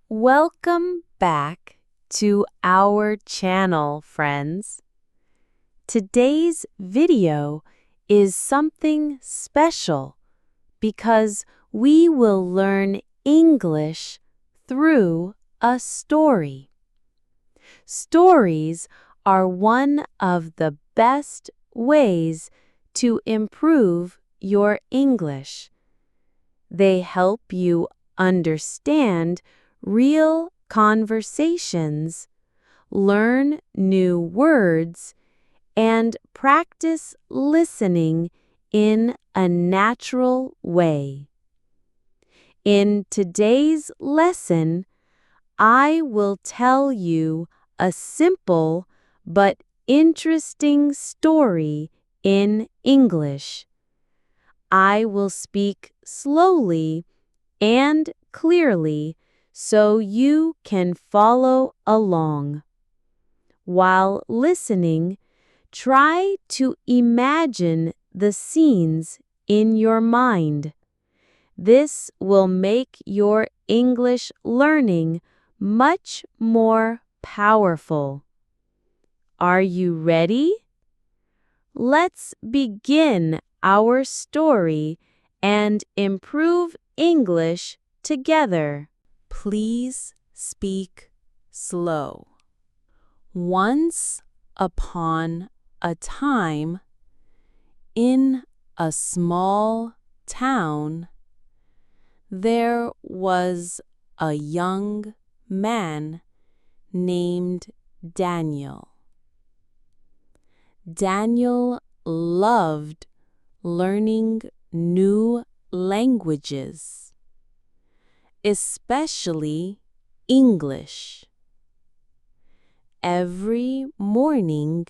Welcome back to our channel, friends. Today's video is something special because we will learn English through a story. Stories are one of the best ways to improve your English. They help you understand real conversations, learn new words, and practice listening in a natural way. In today's lesson, I will tell you a simple but interesting story in English. I will speak slowly and clearly so you can follow along. While listening, try to imagine the scenes in your mind. This will make your English learning much more powerful. Are you ready? Let's begin our story and improve English together. Please speak slow. Once upon a time, in a small town, there was a young man named Daniel. Daniel loved learning new languages, especially English. Every morning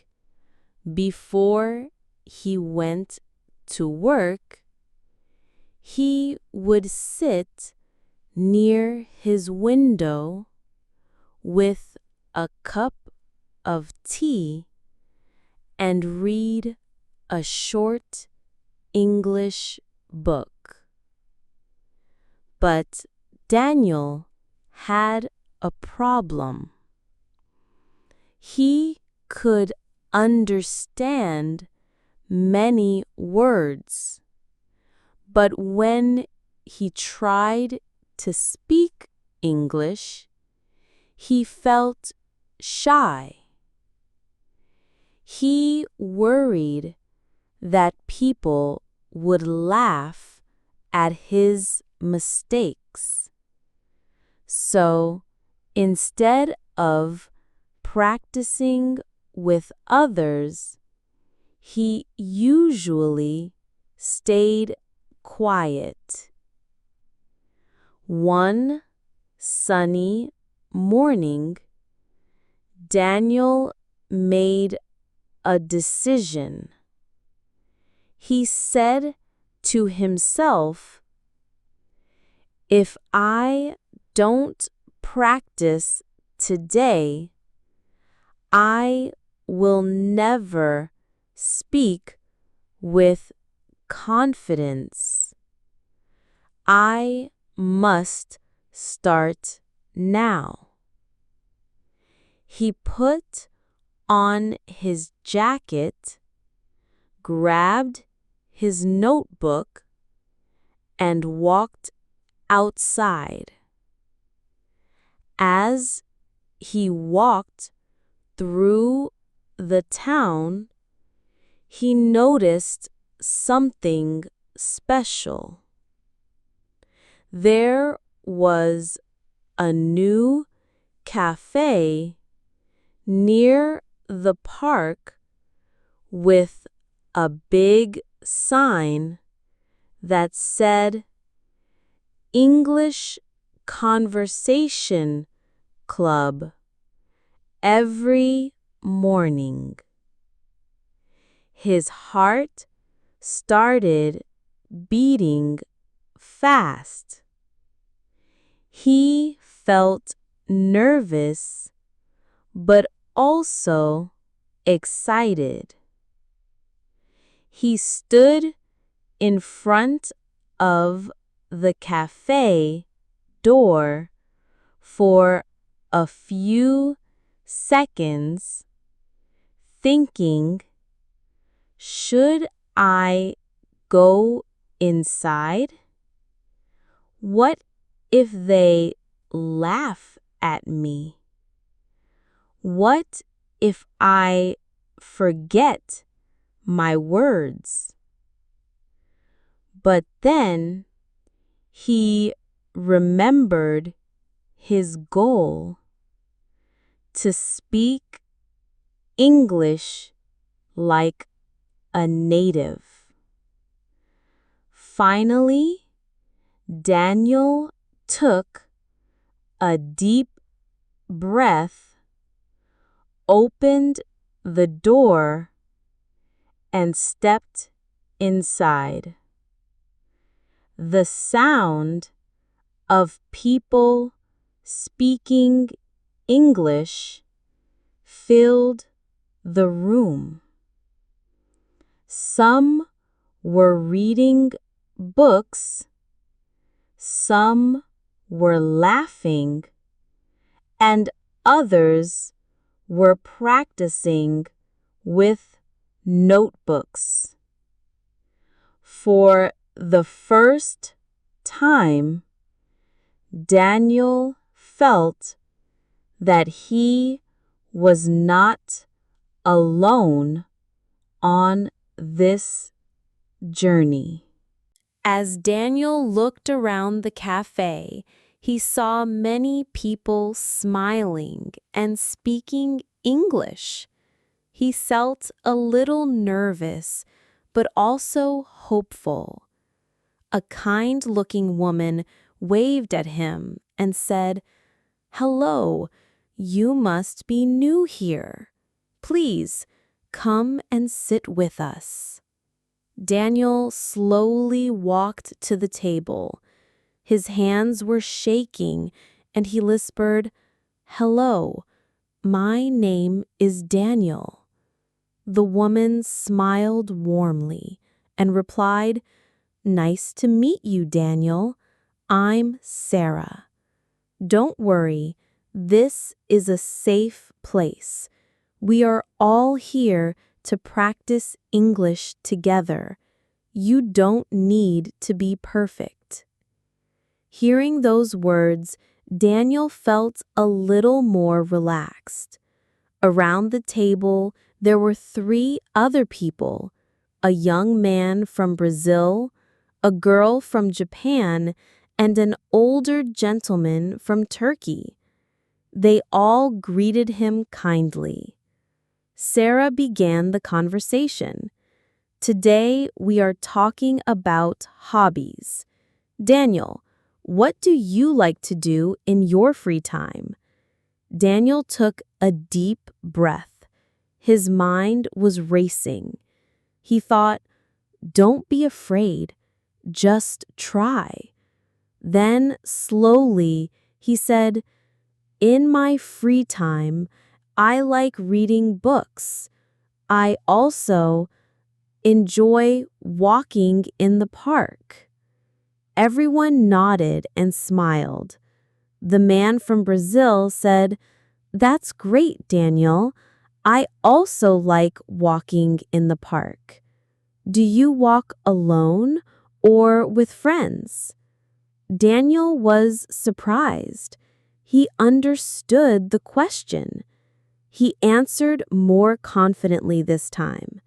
before he went to work, he would sit near his window with a cup of tea and read a short English book. But Daniel had a problem. He could understand many words, but when he tried to speak English, he felt shy. He worried that people would laugh at his mistakes. So instead of practicing with others, he usually stayed quiet. One sunny morning, Daniel made a decision. He said to himself, "If I don't practice today, I will never speak with confidence. I must start now." He put on his jacket, grabbed his notebook, and walked outside. As he walked through the town, he noticed something special. There was a new cafe near the park with a big sign that said English Conversation Club every morning. His heart started beating fast. He felt nervous, but also excited. He stood in front of the cafe door for a few seconds, thinking, should I go inside? What if they laugh at me? What if I forget my words? But then he remembered his goal: to speak English like a native. Finally, Daniel took a deep breath, opened the door, and stepped inside. The sound of people speaking English filled the room. Some were reading books, some were laughing, and others were practicing with notebooks. For the first time, Daniel felt that he was not alone on this journey. As Daniel looked around the cafe, he saw many people smiling and speaking English. He felt a little nervous, but also hopeful. A kind-looking woman waved at him and said, "Hello, you must be new here. Please, come and sit with us." Daniel slowly walked to the table. His hands were shaking, and he whispered, "Hello, my name is Daniel." The woman smiled warmly and replied, "Nice to meet you, Daniel. I'm Sarah. Don't worry, this is a safe place. We are all here to practice English together. You don't need to be perfect." Hearing those words, Daniel felt a little more relaxed. Around the table, there were 3 other people: a young man from Brazil, a girl from Japan, and an older gentleman from Turkey. They all greeted him kindly. Sarah began the conversation. "Today we are talking about hobbies. Daniel, what do you like to do in your free time?" Daniel took a deep breath. His mind was racing. He thought, "Don't be afraid, just try." Then, slowly, he said, "In my free time, I like reading books. I also enjoy walking in the park." Everyone nodded and smiled. The man from Brazil said, "That's great, Daniel. I also like walking in the park. Do you walk alone or with friends?" Daniel was surprised. He understood the question. He answered more confidently this time.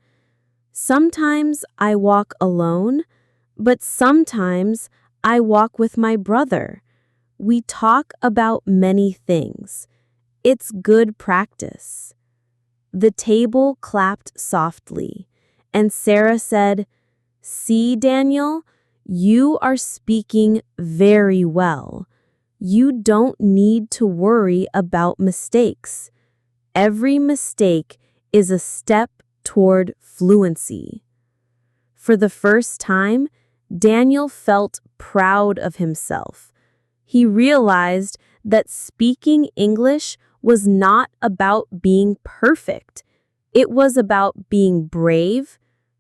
"Sometimes I walk alone, but sometimes I walk with my brother. We talk about many things. It's good practice." The table clapped softly, and Sarah said, "See, Daniel, you are speaking very well. You don't need to worry about mistakes. Every mistake is a step toward fluency." For the first time, Daniel felt proud of himself. He realized that speaking English was not about being perfect. It was about being brave,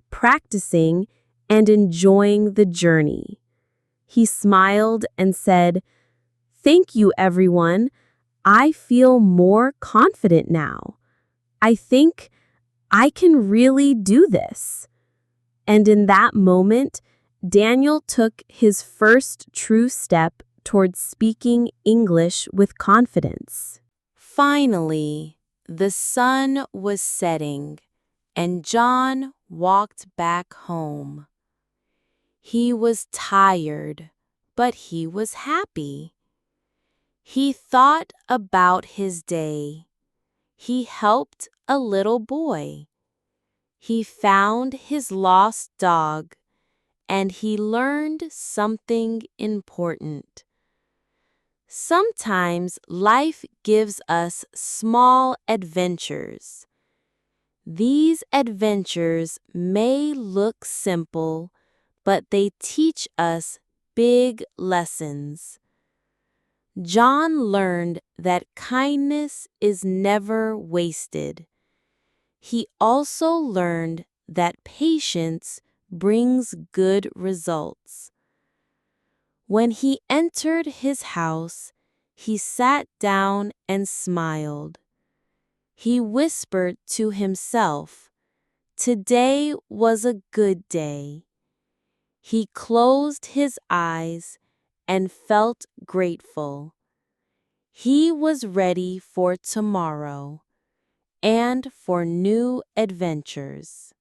practicing, and enjoying the journey. He smiled and said, Thank you, everyone. I feel more confident now. I think I can really do this. And in that moment, Daniel took his first true step towards speaking English with confidence. Finally, the sun was setting, and John walked back home. He was tired, but he was happy. He thought about his day. He helped a little boy. He found his lost dog, and he learned something important. Sometimes life gives us small adventures. These adventures may look simple, but they teach us big lessons. John learned that kindness is never wasted. He also learned that patience brings good results. When he entered his house, he sat down and smiled. He whispered to himself, "Today was a good day." He closed his eyes and felt grateful. He was ready for tomorrow and for new adventures.